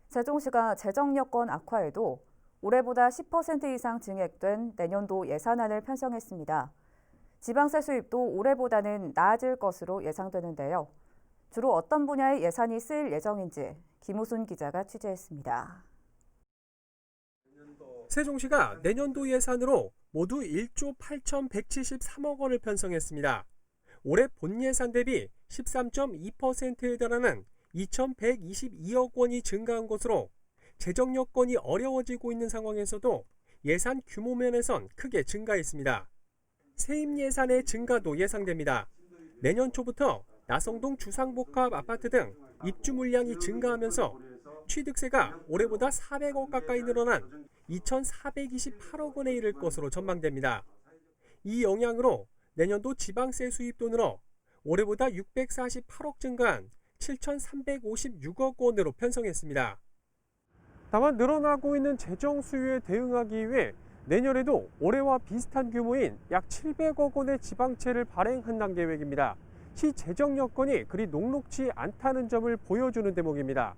세종시가 재정 여건 악화에도 올해보다 10% 이상 증액된 내년도 예산안을 편성했습니다. 지방세 수입도 올해보다는 나아질 것으로 예상되는데요. 주로 어떤 분야의 예산이 쓰일 예정인지 김우순 기자가 취재했습니다. 세종시가 내년도 예산으로 모두 1조 8,173억 원을 편성했습니다. 올해 본 예산 대비 13.2%에 달하는 2,122억 원이 증가한 것으로 재정 여건이 어려워지고 있는 상황에서도 예산 규모 면에선 크게 증가했습니다. 세입 예산의 증가도 예상됩니다. 내년 초부터 나성동 주상복합 아파트 등 입주 물량이 증가하면서 취득세가 올해보다 400억 가까이 늘어난 2,428억 원에 이를 것으로 전망됩니다. 이 영향으로 내년도 지방세 수입도 늘어 올해보다 648억 증가한 7,356억 원으로 편성했습니다. 다만 늘어나고 있는 재정 수요에 대응하기 위해 내년에도 올해와 비슷한 규모인 약 700억 원의 지방채를 발행한다는 계획입니다. 시 재정 여건이 그리 녹록지 않다는 점을 보여주는 대목입니다.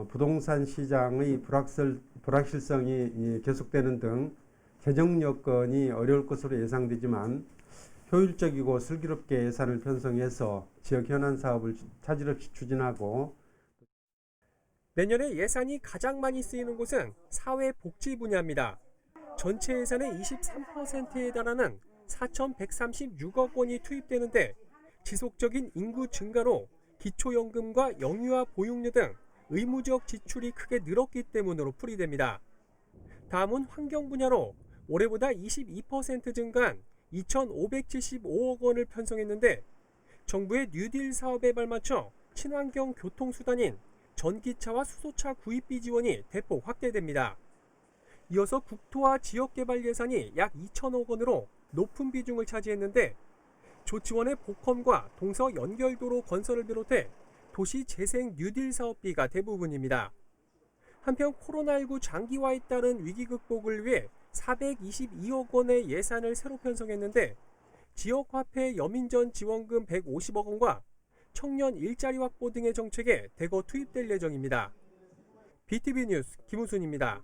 부동산 시장의 불확실성이 계속되는 등 재정 여건이 어려울 것으로 예상되지만 효율적이고 슬기롭게 예산을 편성해서 지역 현안 사업을 차질 없이 추진하고 내년에 예산이 가장 많이 쓰이는 곳은 사회복지 분야입니다. 전체 예산의 23%에 달하는 4,136억 원이 투입되는데 지속적인 인구 증가로 기초연금과 영유아 보육료 등 의무적 지출이 크게 늘었기 때문으로 풀이됩니다. 다음은 환경 분야로 올해보다 22% 증가한 2,575억 원을 편성했는데 정부의 뉴딜 사업에 발맞춰 친환경 교통수단인 전기차와 수소차 구입비 지원이 대폭 확대됩니다. 이어서 국토와 지역개발 예산이 약 2천억 원으로 높은 비중을 차지했는데 조치원의 복험과 동서 연결도로 건설을 비롯해 도시 재생 뉴딜 사업비가 대부분입니다. 한편 코로나19 장기화에 따른 위기 극복을 위해 422억 원의 예산을 새로 편성했는데 지역화폐 여민전 지원금 150억 원과 청년 일자리 확보 등의 정책에 대거 투입될 예정입니다. BTV 뉴스 김우순입니다.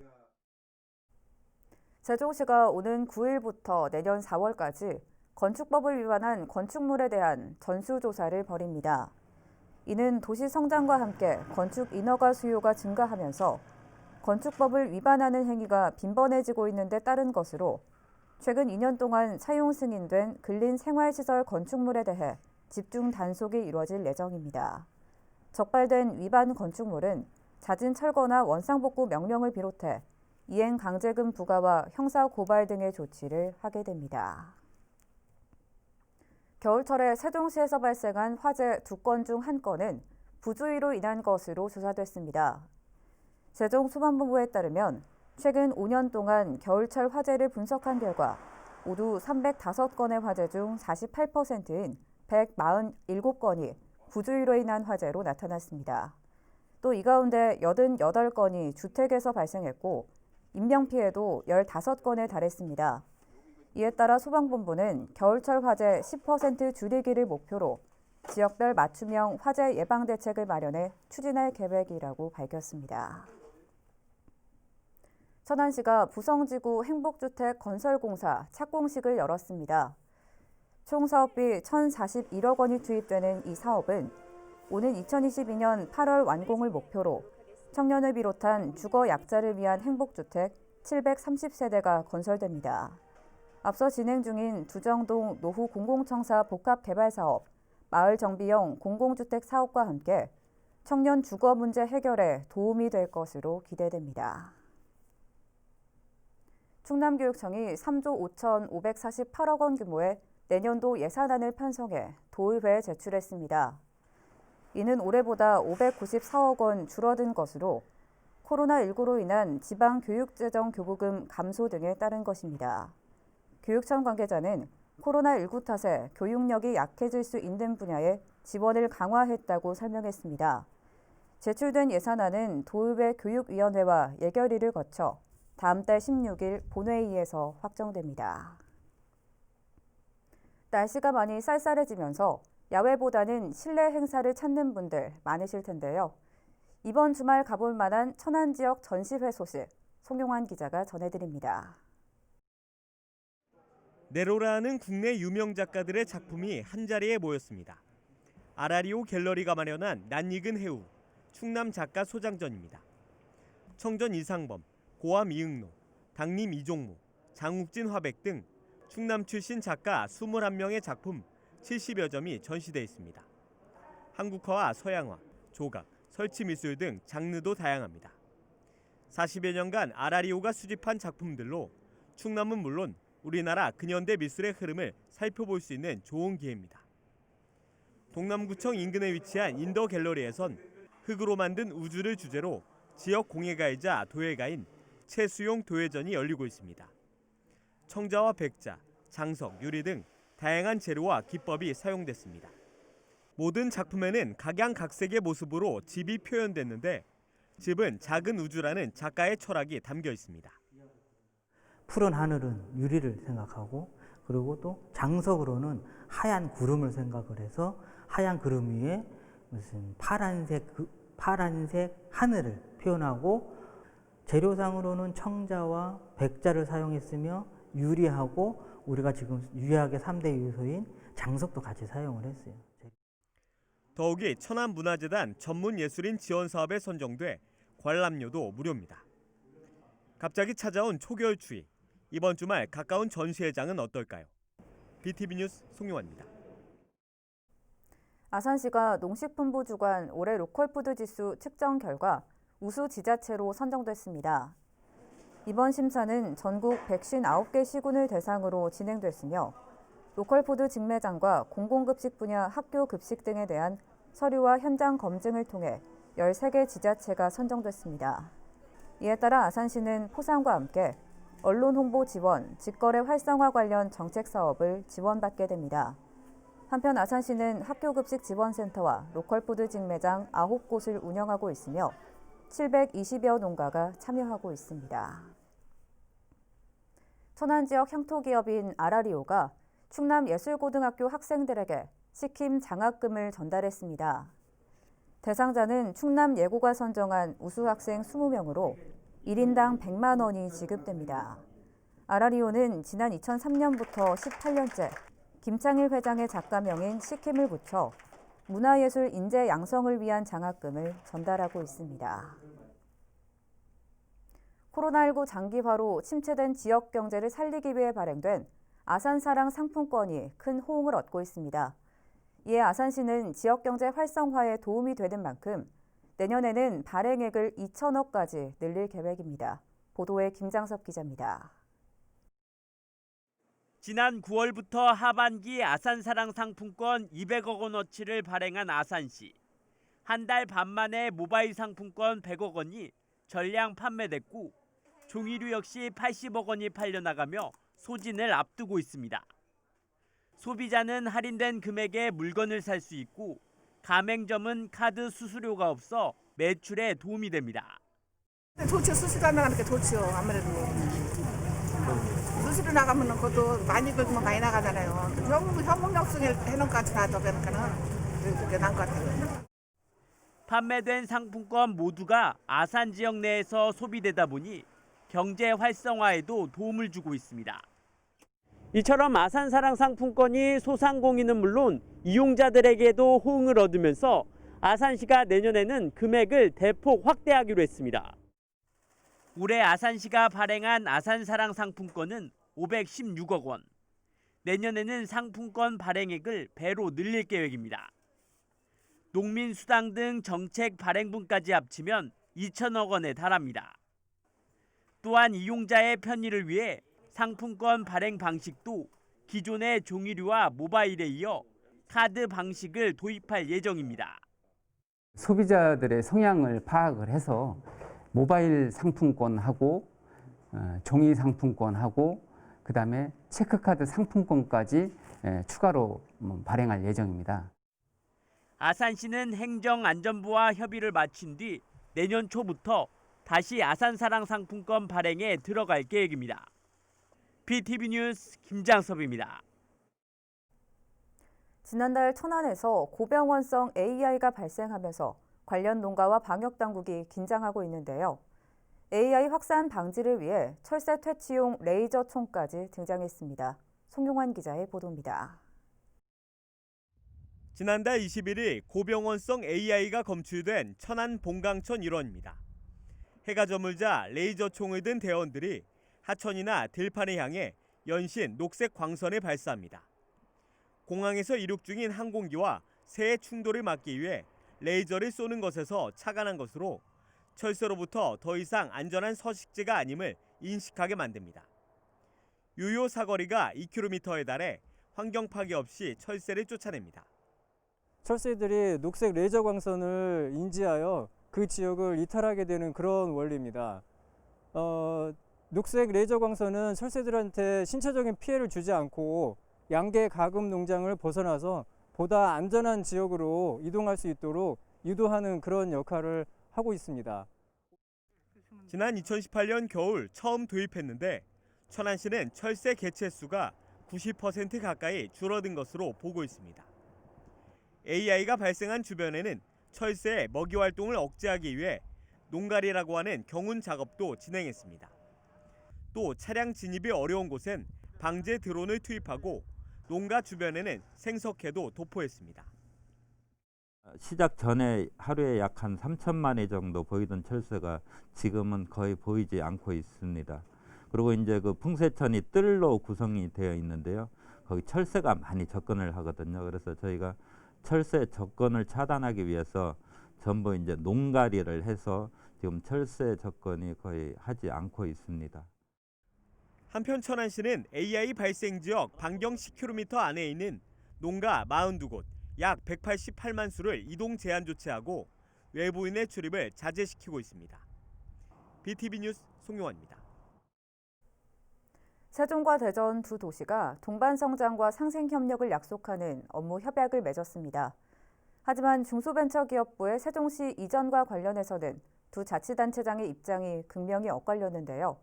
세종시가 오는 9일부터 내년 4월까지 건축법을 위반한 건축물에 대한 전수조사를 벌입니다. 이는 도시 성장과 함께 건축 인허가 수요가 증가하면서 건축법을 위반하는 행위가 빈번해지고 있는 데 따른 것으로 최근 2년 동안 사용 승인된 근린 생활시설 건축물에 대해 집중 단속이 이루어질 예정입니다. 적발된 위반 건축물은 잦은 철거나 원상복구 명령을 비롯해 이행 강제금 부과와 형사 고발 등의 조치를 하게 됩니다. 겨울철에 세종시에서 발생한 화재 2건 중 1건은 부주의로 인한 것으로 조사됐습니다. 세종소방본부에 따르면 최근 5년 동안 겨울철 화재를 분석한 결과 모두 305건의 화재 중 48%인 147건이 부주의로 인한 화재로 나타났습니다. 또 이 가운데 88건이 주택에서 발생했고 인명피해도 15건에 달했습니다. 이에 따라 소방본부는 겨울철 화재 10% 줄이기를 목표로 지역별 맞춤형 화재 예방 대책을 마련해 추진할 계획이라고 밝혔습니다. 천안시가 부성지구 행복주택 건설공사 착공식을 열었습니다. 총 사업비 1,041억 원이 투입되는 이 사업은 오는 2022년 8월 완공을 목표로 청년을 비롯한 주거 약자를 위한 행복주택 730세대가 건설됩니다. 앞서 진행 중인 두정동 노후 공공청사 복합개발사업, 마을 정비용 공공주택 사업과 함께 청년 주거 문제 해결에 도움이 될 것으로 기대됩니다. 충남교육청이 3조 5,548억 원 규모의 내년도 예산안을 편성해 도의회에 제출했습니다. 이는 올해보다 594억 원 줄어든 것으로 코로나19로 인한 지방교육재정 교부금 감소 등에 따른 것입니다. 교육청 관계자는 코로나19 탓에 교육력이 약해질 수 있는 분야에 지원을 강화했다고 설명했습니다. 제출된 예산안은 도의회 교육위원회와 예결위를 거쳐 다음 달 16일 본회의에서 확정됩니다. 날씨가 많이 쌀쌀해지면서 야외보다는 실내 행사를 찾는 분들 많으실 텐데요. 이번 주말 가볼 만한 천안 지역 전시회 소식 송용환 기자가 전해드립니다. 네로라는 국내 유명 작가들의 작품이 한자리에 모였습니다. 아라리오 갤러리가 마련한 낯익은 해우, 충남 작가 소장전입니다. 청전 이상범, 고암 이응노, 당림 이종무, 장욱진 화백 등 충남 출신 작가 21명의 작품 70여 점이 전시돼 있습니다. 한국화와 서양화, 조각, 설치미술 등 장르도 다양합니다. 40여 년간 아라리오가 수집한 작품들로 충남은 물론 우리나라 근현대 미술의 흐름을 살펴볼 수 있는 좋은 기회입니다. 동남구청 인근에 위치한 인더 갤러리에선 흙으로 만든 우주를 주제로 지역 공예가이자 도예가인 최수용 도예전이 열리고 있습니다. 청자와 백자, 장석, 유리 등 다양한 재료와 기법이 사용됐습니다. 모든 작품에는 각양각색의 모습으로 집이 표현됐는데 집은 작은 우주라는 작가의 철학이 담겨 있습니다. 푸른 하늘은 유리를 생각하고 그리고 또 장석으로는 하얀 구름을 생각을 해서 하얀 구름 위에 무슨 파란색 파란색 하늘을 표현하고 재료상으로는 청자와 백자를 사용했으며 유리하고 우리가 지금 유리학의 3대 요소인 장석도 같이 사용을 했어요. 더욱이 천안문화재단 전문예술인 지원사업에 선정돼 관람료도 무료입니다. 갑자기 찾아온 초겨울 추위. 이번 주말 가까운 전시회장은 어떨까요? BTV 뉴스 송용환입니다. 아산시가 농식품부 주관 올해 로컬푸드 지수 측정 결과 우수 지자체로 선정됐습니다. 이번 심사는 전국 159개 시군을 대상으로 진행됐으며 로컬푸드 직매장과 공공급식 분야 학교 급식 등에 대한 서류와 현장 검증을 통해 13개 지자체가 선정됐습니다. 이에 따라 아산시는 포상과 함께 언론 홍보 지원, 직거래 활성화 관련 정책 사업을 지원받게 됩니다. 한편 아산시는 학교급식 지원센터와 로컬푸드 직매장 9곳을 운영하고 있으며 720여 농가가 참여하고 있습니다. 천안 지역 향토기업인 아라리오가 충남예술고등학교 학생들에게 식힘 장학금을 전달했습니다. 대상자는 충남예고가 선정한 우수학생 20명으로 1인당 100만 원이 지급됩니다. 아라리오는 지난 2003년부터 18년째 김창일 회장의 작가명인 식힘을 붙여 문화예술 인재 양성을 위한 장학금을 전달하고 있습니다. 코로나19 장기화로 침체된 지역 경제를 살리기 위해 발행된 아산사랑 상품권이 큰 호응을 얻고 있습니다. 이에 아산시는 지역 경제 활성화에 도움이 되는 만큼 내년에는 발행액을 2천억까지 늘릴 계획입니다. 보도에 김장섭 기자입니다. 지난 9월부터 하반기 아산사랑 상품권 200억 원어치를 발행한 아산시. 한 달 반 만에 모바일 상품권 100억 원이 전량 판매됐고 종이류 역시 80억 원이 팔려나가며 소진을 앞두고 있습니다. 소비자는 할인된 금액에 물건을 살 수 있고 가맹점은 카드 수수료가 없어 매출에 도움이 됩니다. 좋죠. 수수료 안 나가니까 좋죠. 아무래도. 수수료 나가면 그것도 많이 긁으면 많이 나가잖아요. 현목역순 해놓은 것 같이 나도 그러니까는 그게 나은 것 같아요. 판매된 상품권 모두가 아산 지역 내에서 소비되다 보니 경제 활성화에도 도움을 주고 있습니다. 이처럼 아산사랑 상품권이 소상공인은 물론 이용자들에게도 호응을 얻으면서 아산시가 내년에는 금액을 대폭 확대하기로 했습니다. 올해 아산시가 발행한 아산사랑 상품권은 516억 원. 내년에는 상품권 발행액을 배로 늘릴 계획입니다. 농민수당 등 정책 발행분까지 합치면 2천억 원에 달합니다. 또한 이용자의 편의를 위해 상품권 발행 방식도 기존의 종이류와 모바일에 이어 카드 방식을 도입할 예정입니다. 소비자들의 성향을 파악을 해서 모바일 상품권하고 종이 상품권하고 그다음에 체크카드 상품권까지 추가로 발행할 예정입니다. 아산시는 행정안전부와 협의를 마친 뒤 내년 초부터 다시 아산사랑 상품권 발행에 들어갈 계획입니다. BTV 뉴스 김장섭입니다. 지난달 천안에서 고병원성 AI가 발생하면서 관련 농가와 방역당국이 긴장하고 있는데요. AI 확산 방지를 위해 철새 퇴치용 레이저 총까지 등장했습니다. 송용환 기자의 보도입니다. 지난달 21일 고병원성 AI가 검출된 천안 봉강천 일원입니다. 해가 저물자 레이저 총을 든 대원들이 하천이나 들판을 향해 연신 녹색 광선을 발사합니다. 공항에서 이륙 중인 항공기와 새의 충돌을 막기 위해 레이저를 쏘는 것에서 착안한 것으로 철새로부터 더 이상 안전한 서식지가 아님을 인식하게 만듭니다. 유효 사거리가 2km에 달해 환경 파괴 없이 철새를 쫓아냅니다. 철새들이 녹색 레이저 광선을 인지하여 그 지역을 이탈하게 되는 그런 원리입니다. 녹색 레이저 광선은 철새들한테 신체적인 피해를 주지 않고 양계 가금 농장을 벗어나서 보다 안전한 지역으로 이동할 수 있도록 유도하는 그런 역할을 하고 있습니다. 지난 2018년 겨울 처음 도입했는데 천안시는 철새 개체 수가 90% 가까이 줄어든 것으로 보고 있습니다. AI가 발생한 주변에는 철새의 먹이 활동을 억제하기 위해 농갈이라고 하는 경운 작업도 진행했습니다. 또 차량 진입이 어려운 곳엔 방제 드론을 투입하고 농가 주변에는 생석회도 도포했습니다. 시작 전에 하루에 약 한 3천만 회 정도 보이던 철새가 지금은 거의 보이지 않고 있습니다. 그리고 이제 그 풍세천이 뜰로 구성이 되어 있는데요. 거기 철새가 많이 접근을 하거든요. 그래서 저희가 철새 접근을 차단하기 위해서 전부 이제 농가리를 해서 지금 철새 접근이 거의 하지 않고 있습니다. 한편 천안시는 AI 발생 지역 반경 10km 안에 있는 농가 42곳 약 188만 수를 이동 제한 조치하고 외부인의 출입을 자제시키고 있습니다. BTV 뉴스 송용환입니다. 세종과 대전 두 도시가 동반 성장과 상생 협력을 약속하는 업무 협약을 맺었습니다. 하지만 중소벤처기업부의 세종시 이전과 관련해서는 두 자치단체장의 입장이 극명히 엇갈렸는데요.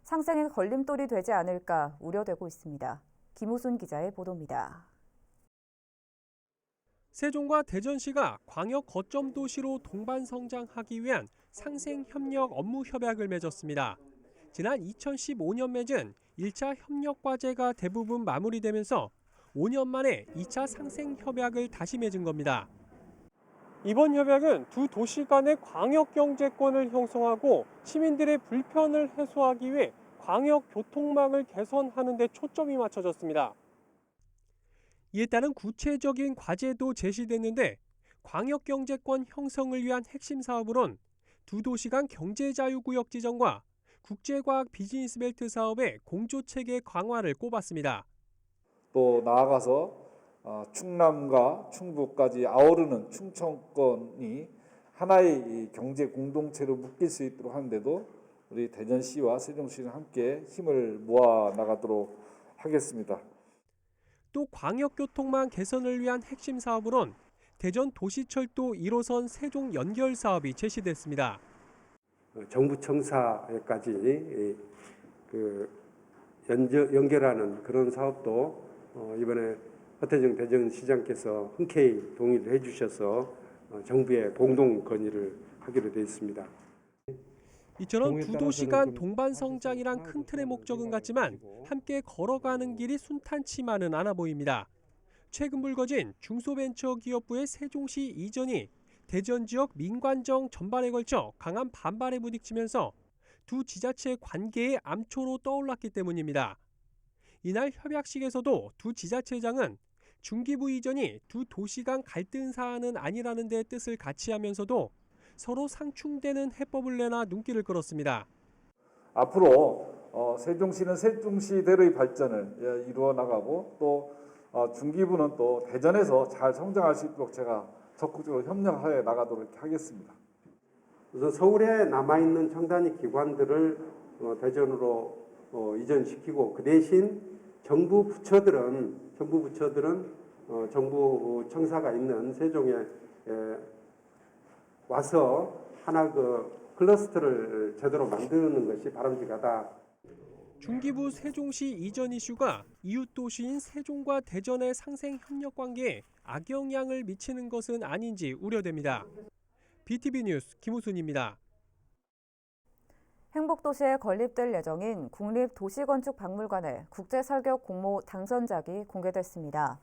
상생의 걸림돌이 되지 않을까 우려되고 있습니다. 김우순 기자의 보도입니다. 세종과 대전시가 광역 거점 도시로 동반 성장하기 위한 상생 협력 업무 협약을 맺었습니다. 지난 2015년 맺은 1차 협력 과제가 대부분 마무리되면서 5년 만에 2차 상생 협약을 다시 맺은 겁니다. 이번 협약은 두 도시 간의 광역 경제권을 형성하고 시민들의 불편을 해소하기 위해 광역 교통망을 개선하는 데 초점이 맞춰졌습니다. 이에 따른 구체적인 과제도 제시됐는데 광역 경제권 형성을 위한 핵심 사업으론 두 도시 간 경제자유구역 지정과 국제과학 비즈니스벨트 사업의 공조체계 강화를 꼽았습니다. 또 나아가서 충남과 충북까지 아우르는 충청권이 하나의 경제 공동체로 묶일 수 있도록 하는데도 우리 대전시와 세종시는 함께 힘을 모아 나가도록 하겠습니다. 또 광역교통망 개선을 위한 핵심 사업으론 대전 도시철도 1호선 세종 연결 사업이 제시됐습니다. 정부 청사에까지 연결하는 그런 사업도 이번에 허태정 대전시장께서 흔쾌히 동의를 해주셔서 정부의 공동 건의를 하기로 되어 있습니다. 이처럼 두 도시 간 동반 성장이란 큰 틀의 목적은 같지만 함께 걸어가는 길이 순탄치만은 않아 보입니다. 최근 불거진 중소벤처기업부의 세종시 이전이 대전 지역 민관정 전반에 걸쳐 강한 반발에 부딪히면서 두 지자체의 관계의 암초로 떠올랐기 때문입니다. 이날 협약식에서도 두 지자체장은 중기부 이전이 두 도시 간 갈등 사안은 아니라는 데 뜻을 같이 하면서도 서로 상충되는 해법을 내나 눈길을 끌었습니다. 앞으로 세종시는 세종시대로의 발전을 이루어 나가고 또 중기부는 또 대전에서 잘 성장할 수 있도록 제가 적극적으로 협력해 나가도록 하겠습니다. 우선 서울에 남아있는 청단위 기관들을 대전으로 이전시키고 그 대신 정부 부처들은 정부 청사가 있는 세종에 와서 하나 클러스터를 제대로 만드는 것이 바람직하다. 중기부 세종시 이전 이슈가 이웃 도시인 세종과 대전의 상생 협력 관계에 악영향을 미치는 것은 아닌지 우려됩니다. BTV 뉴스 김우순입니다. 행복도시에 건립될 예정인 국립도시건축박물관의 국제설계 공모 당선작이 공개됐습니다.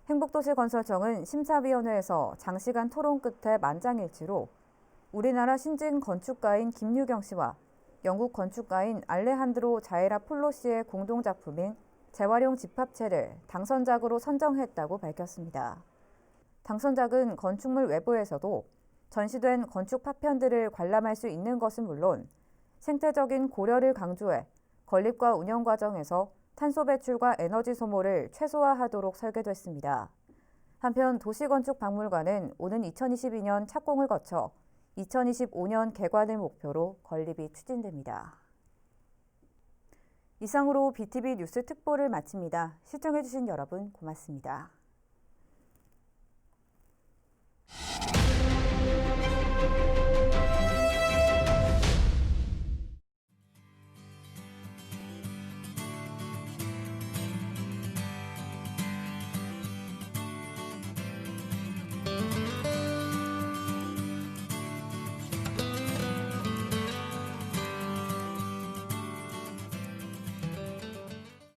행복도시건설청은 심사위원회에서 장시간 토론 끝에 만장일치로 우리나라 신진 건축가인 김유경 씨와 영국 건축가인 알레한드로 자에라 폴로 씨의 공동작품인 재활용 집합체를 당선작으로 선정했다고 밝혔습니다. 당선작은 건축물 외부에서도 전시된 건축 파편들을 관람할 수 있는 것은 물론 생태적인 고려를 강조해 건립과 운영 과정에서 탄소 배출과 에너지 소모를 최소화하도록 설계됐습니다. 한편 도시건축박물관은 오는 2022년 착공을 거쳐 2025년 개관을 목표로 건립이 추진됩니다. 이상으로 BTV 뉴스 특보를 마칩니다. 시청해주신 여러분 고맙습니다.